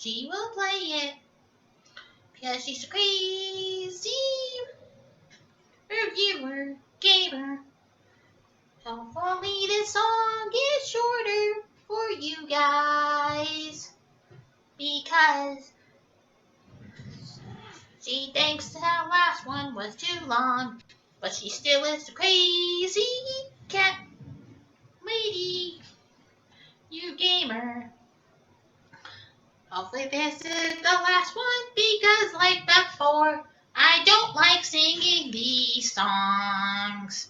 She will play it because she's a crazy reviewer, gamer. Hopefully this song is shorter for you guys because she thinks the last one was too long, but she still is a crazy cat lady, you gamer. Hopefully this is the last one because like before, I don't like singing these songs.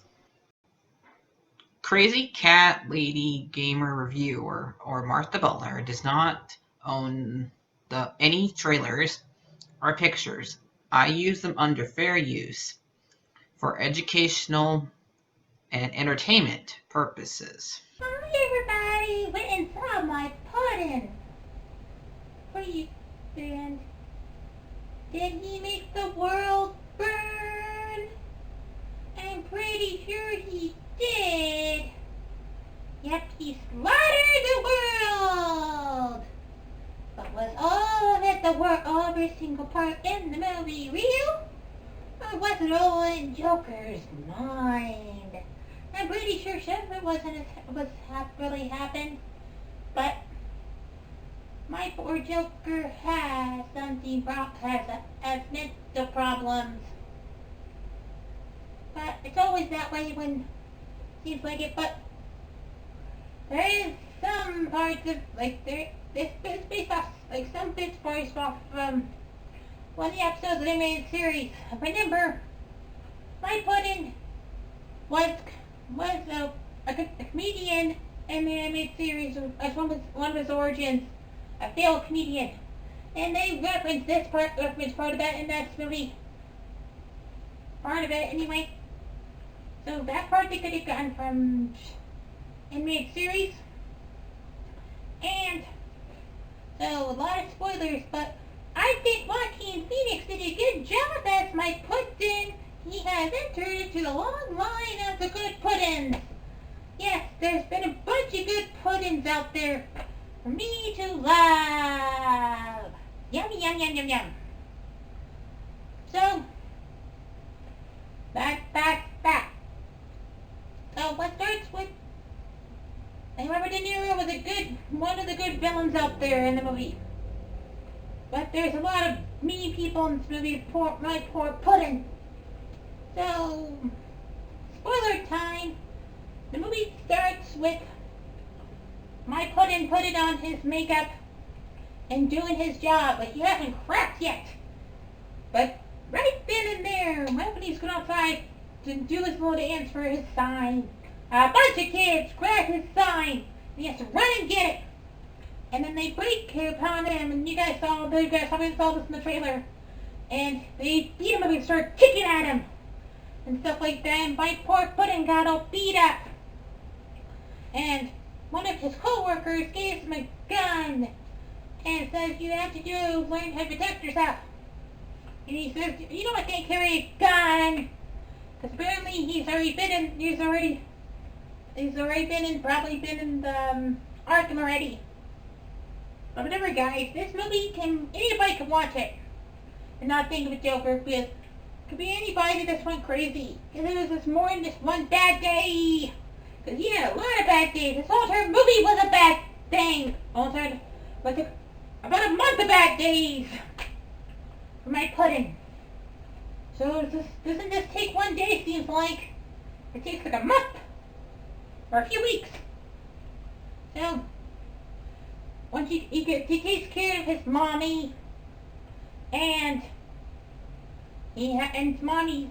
CrazyCatLady Gamer Reviewer or Martha Butler does not own any trailers or pictures. I use them under fair use for educational and entertainment purposes. Hi everybody, went and saw my pudding. What do you think? Did he make the world burn? I'm pretty sure he did. Yep, he slaughtered the world. But was all of it, every single part in the movie real? Or was it all in Joker's mind? I'm pretty sure some of it really happened, but my poor Joker has has mental problems. But it's always that way when it seems like it. But there is some parts of this based off some bits based off one of the episodes of the animated series. Remember, my pudding was a comedian in the animated series as one of his origins, a failed comedian, and they referenced part of that in that movie. Part of it anyway. So that part they could have gotten from animated series, and so a lot of spoilers, but I think Joaquin Phoenix did a good job as my pudding. He has entered into the long line of the good puddings. Yes, there's been a bunch of good puddings out there for me to love. Yummy, yum, yum, yum, yum. So, back. So what starts with, Robert De Niro was one of the good villains out there in the movie. But there's a lot of mean people in this movie, my poor pudding. So, spoiler time. The movie starts with my pudding putting on his makeup and doing his job, but he hasn't cracked yet. But right then and there, right when he's going outside to do his little dance for his sign, a bunch of kids grab his sign, and he has to run and get it. And then they break upon him, and you guys probably saw this in the trailer. And they beat him up and start kicking at him and stuff like that, and my poor pudding got all beat up. And one of his co-workers gives him a gun and says, you have to learn how to protect yourself. And he says, you know I can't carry a gun, because apparently he's already been in the Arkham already. But whatever, guys, this movie anybody can watch it and not think of a Joker, because it could be anybody that's went crazy. Because it was just more than just one bad day. Because he had a lot of bad days. This whole entire movie was a bad thing. About a month of bad days for my pudding. So doesn't this take one day, seems like. It takes like a month or a few weeks. So once he takes care of his mommy, and his mommy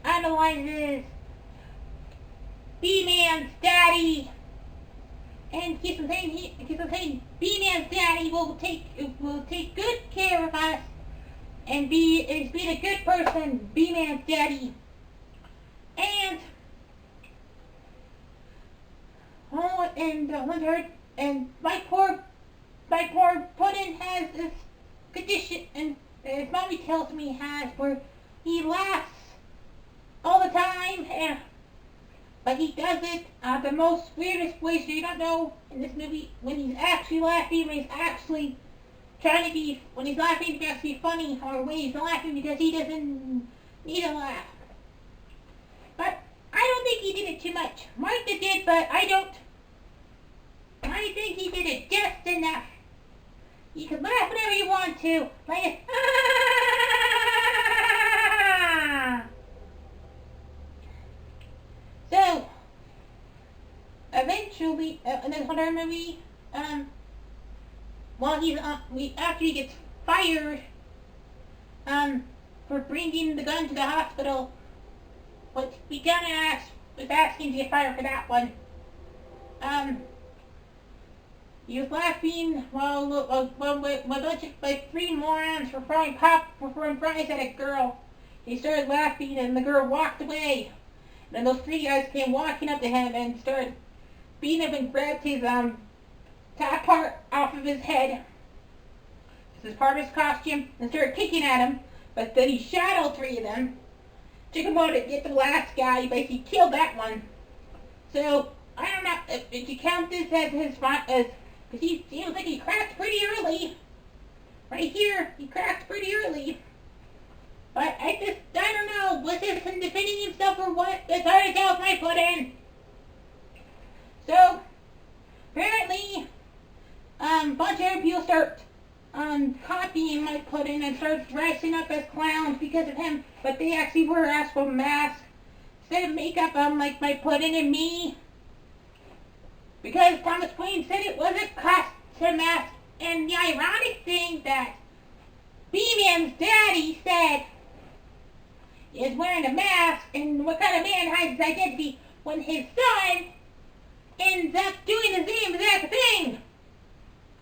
idolizes B-Man's daddy, and keeps on saying B-Man's daddy will take good care of us and is being a good person, B-Man's daddy. And my poor pudding has this condition, and his mommy tells me he has, where he laughs all the time, but he does it the most weirdest way, so you don't know in this movie when he's actually laughing, when he's actually trying to be, when he's laughing, he has to be funny, or when he's laughing because he doesn't need a laugh. But I don't think he did it too much. Martha did, but I don't. I think he did it just enough. You can laugh whenever you want to, like So, eventually, in the horror movie, while he's after he gets fired, for bringing the gun to the hospital, which we kinda was asking to get fired for that one. He was laughing while a bunch of like 3 morons were throwing fries at a girl. He started laughing and the girl walked away. And then those 3 guys came walking up to him and started beating him and grabbed his top part off of his head. This is part of his costume, and started kicking at him. But then he shot all 3 of them. Took him out to get the last guy. He basically killed that one. So I don't know if you count this as his because he seems like he cracked pretty early. Right here, he cracked pretty early. But I don't know, was this him defending himself or what? It's hard to tell with my foot in. So, apparently, a bunch of people start copying my pudding and start dressing up as clowns because of him. But they actually wear actual masks instead of makeup on like my pudding and me. Because Thomas Wayne said it was a costume mask. And the ironic thing that B-Man's daddy said is wearing a mask, and what kind of man hides his identity when his son ends up doing the same exact thing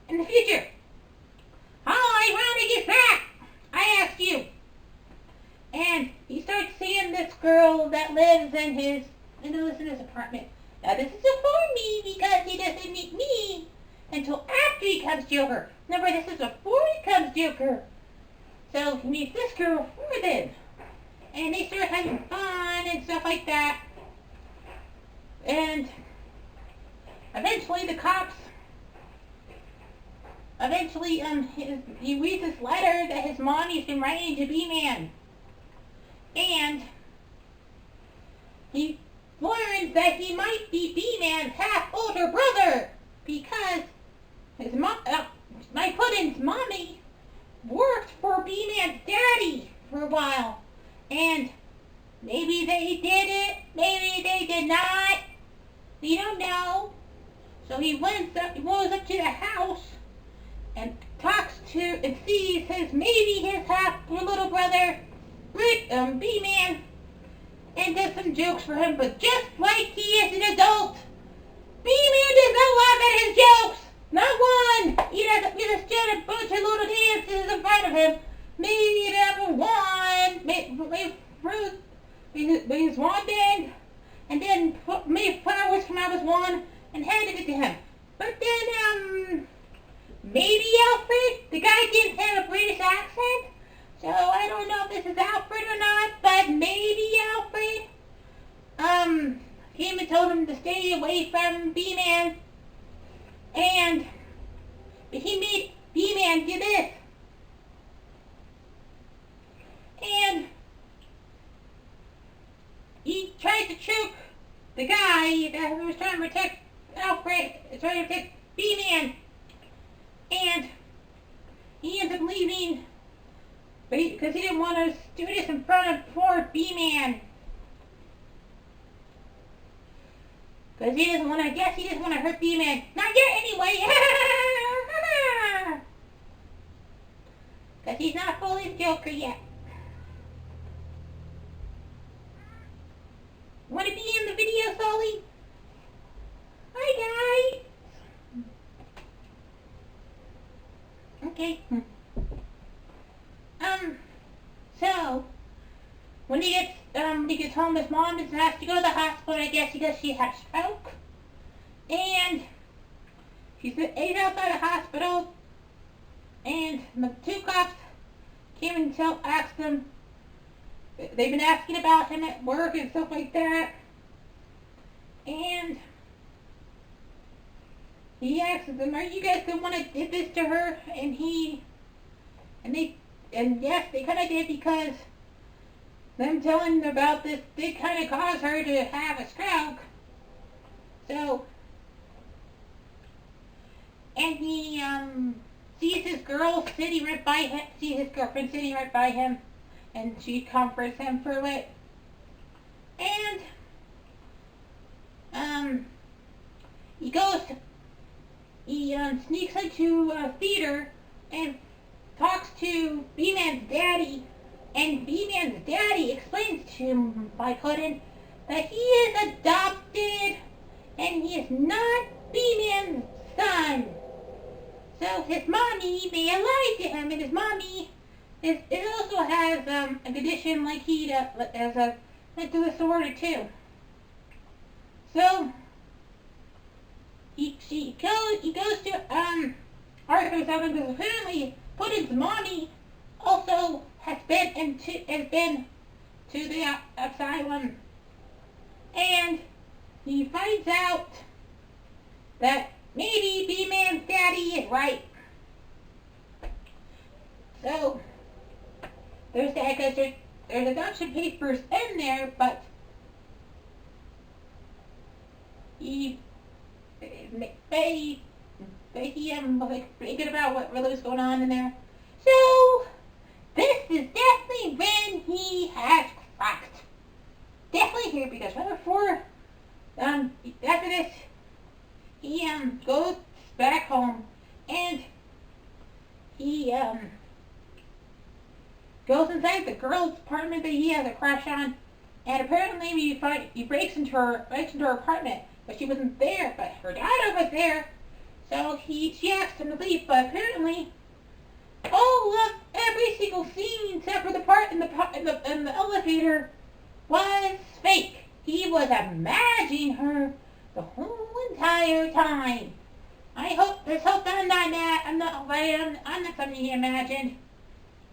in the future? How ironic is that? I ask you. And he starts seeing this girl that lives in his apartment. Now this is before me because he doesn't meet me until after he becomes Joker. Remember, this is before he becomes Joker. So he meets this girl before then. And they start having fun and stuff like that. And eventually the cops, he reads this letter that his mommy's been writing to B-Man. And he learns that he might be B-Man's half-older brother because his my Puddin's mommy worked for B-Man's daddy for a while. And maybe they did it, maybe they did not. We don't know. So he goes up to the house and talks to and sees maybe his half-little brother, B-Man, and does some jokes for him. But just like he is an adult, B-Man does not laugh at his jokes. Not one. He just did a bunch of little dances in front of him. Maybe number one, made his wand band, and then made flowers come out of his wand and handed it to him. But then, maybe Alfred, the guy didn't have a British accent, so I don't know if this is Alfred or not, but maybe Alfred, came and told him to stay away from B-Man, but he made B-Man do this. And he tried to choke the guy that was trying to protect Alfred, trying to protect B-Man. And he ends up leaving because he didn't want to do this in front of poor B-Man. Because he doesn't want to hurt B-Man. Not yet anyway. Because he's not fully Joker yet. Want to be in the video, Sully? Hi, guys. Okay. So when he gets home, his mom has to go to the hospital, I guess, because she had a stroke. And he's outside the hospital, and the 2 cops came and asked him. They've been asking about him at work and stuff like that. And he asks them, "Are you guys going to want to did this to her?" And he and yes, they kind of did, because them telling about this did kind of cause her to have a stroke. So, and he sees his girl sitting right by him, sees his girlfriend sitting right by him, and she comforts him through it. And he goes, he sneaks into a theater and talks to B-Man's daddy, and B-Man's daddy explains to him by Puddin that he is adopted and he is not B-Man's son. So his mommy may have lied to him, and his mommy it also has a condition like he as a mental disorder too. So he goes to Arthur's house, because apparently Puddin's mommy also has been to the asylum, and he finds out that maybe B-Man's daddy is right. So there's that, because there's adoption papers in there, but he was like thinking about what really was going on in there. So this is definitely when he has cracked. Definitely here, because right before after this, he goes back home, and he goes inside the girl's apartment that he has a crush on, and apparently he breaks into her apartment, but she wasn't there, but her daughter was there. So she asked him to leave, but apparently all of every single scene except for the part in the elevator was fake. He was imagining her the whole entire time. Let's hope I'm not something he imagined.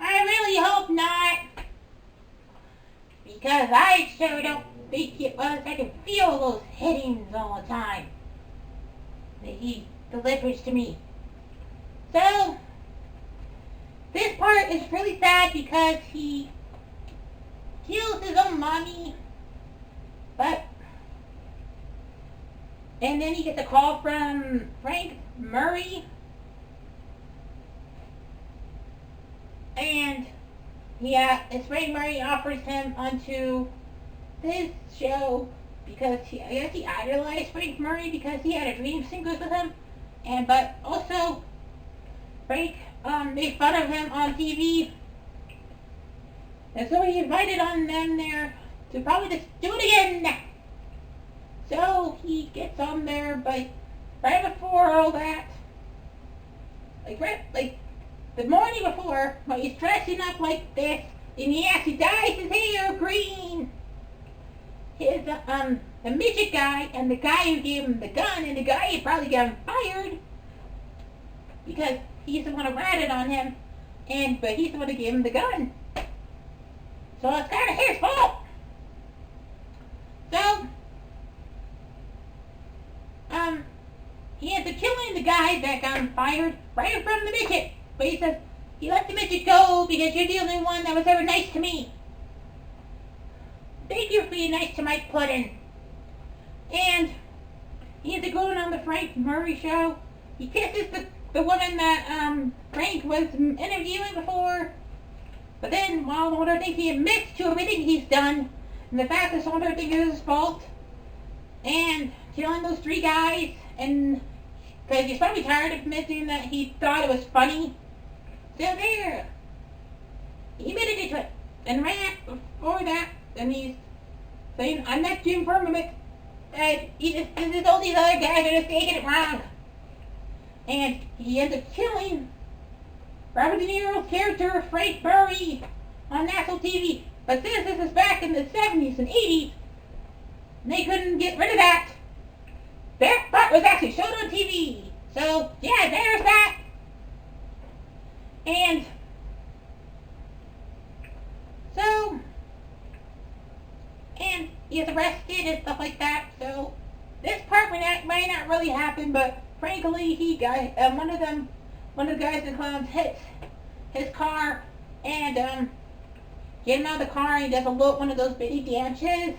I really hope not, because I sure don't think it was. I can feel those hittings all the time that he delivers to me. So this part is really sad, because he kills his own mommy, and then he gets a call from Frank Murray, and Frank Murray offers him onto this show, because I guess he idolized Frank Murray because he had a dream singers with him, but also Frank made fun of him on TV, and so he invited on them there to probably just do it again. So he gets on there, but right before all that, like the morning before, when he's dressing up like this, and he actually dyes his hair green. His the midget guy and the guy who gave him the gun, and the guy who probably got him fired because he's the one who ratted on him, but he's the one who gave him the gun. So it's kind of his fault. So he ends up killing the guy that got him fired right in front of the midget. But he says, he let the midget go because you're the only one that was ever nice to me. Thank you for being nice to Mike Puddin. And he ends up going on the Frank Murray show. He kisses the woman that Frank was interviewing before. But then, while the whole thing, he admits to everything he's done, and the fact that the whole thing is his fault, and killing those three guys, and because he's probably tired of admitting that he thought it was funny. So there, he admitted to it, and right before that, and he's saying, I'm not Jim Firmament, this is all these other guys are just taking it wrong. And he ends up killing Robert De Niro's character, Frank Murray, on national TV. But since this is back in the 70s and 80s, and they couldn't get rid of that, that part was actually shown on TV. So, yeah, there's that. And so, and he is arrested and stuff like that. So, this part might not really happen, but frankly, one of the guys in the clowns hits his car, and get him out of the car, and he does one of those bitty dances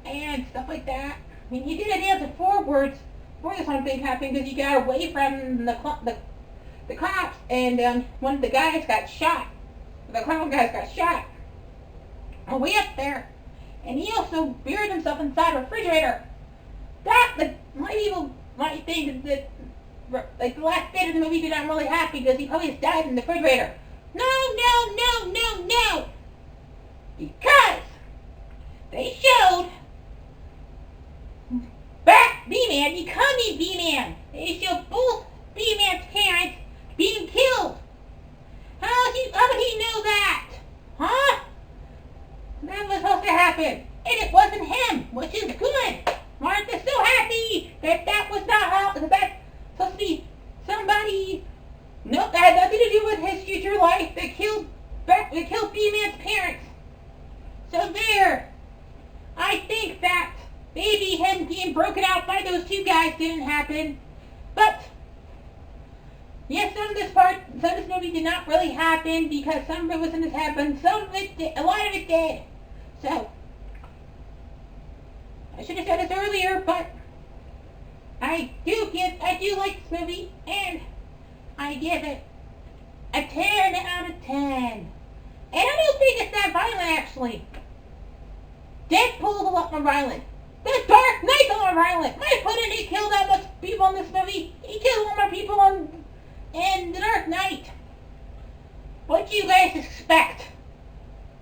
and stuff like that. I mean, he did a dance forwards before this whole thing happened because he got away from the cops, and one of the guys got shot. The clown guys got shot on the way up there, and he also buried himself inside a refrigerator. That, like, might think that, like, the last bit of the movie did not really happy because he probably just died in the refrigerator. No, no, no, no, no! Because they showed B-Man becoming B-Man. They showed both B-Man's parents being killed. How would he know that? Huh? That was supposed to happen. And it wasn't him, which is good. Martha's so happy that was not how, that's supposed to be somebody, nope, that had nothing to do with his future life that killed B-Man's parents. So there, I think that maybe him being broken out by those two guys didn't happen, but yes, some of this movie did not really happen because some of it wasn't as happened, some of it did, a lot of it did. So, I should have said this earlier, but I do like this movie, and I give it a 10 out of 10. And I don't think it's that violent, actually. Deadpool's a lot more violent. The Dark Knight's a lot more violent. My opponent, he killed that much people in this movie. He killed a lot more people in The Dark Knight. What do you guys expect?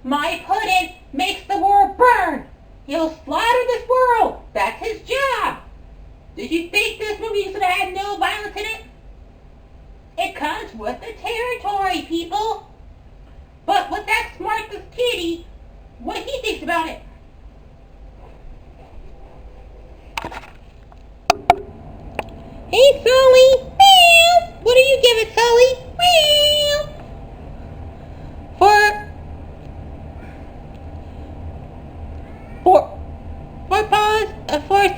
My opponent makes the world burn. He'll slaughter this world. That's his job. Did you think this movie should have had no violence in it? It comes with the territory, people. But with that Martha's kitty, what he thinks about it? Hey, Sully. Meow. What do you give it, Sully? Meow. For paws,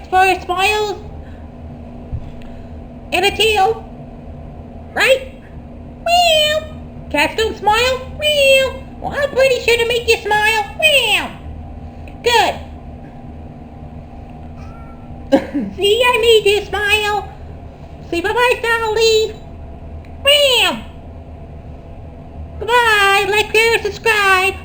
for smiles, and a tail, right? Meow. Cats don't smile. Meow. Well, I'm pretty sure to make you smile. Meow. Good. See, I made you smile. Say bye-bye, Sully. Meow. Bye-bye. Like, share, subscribe.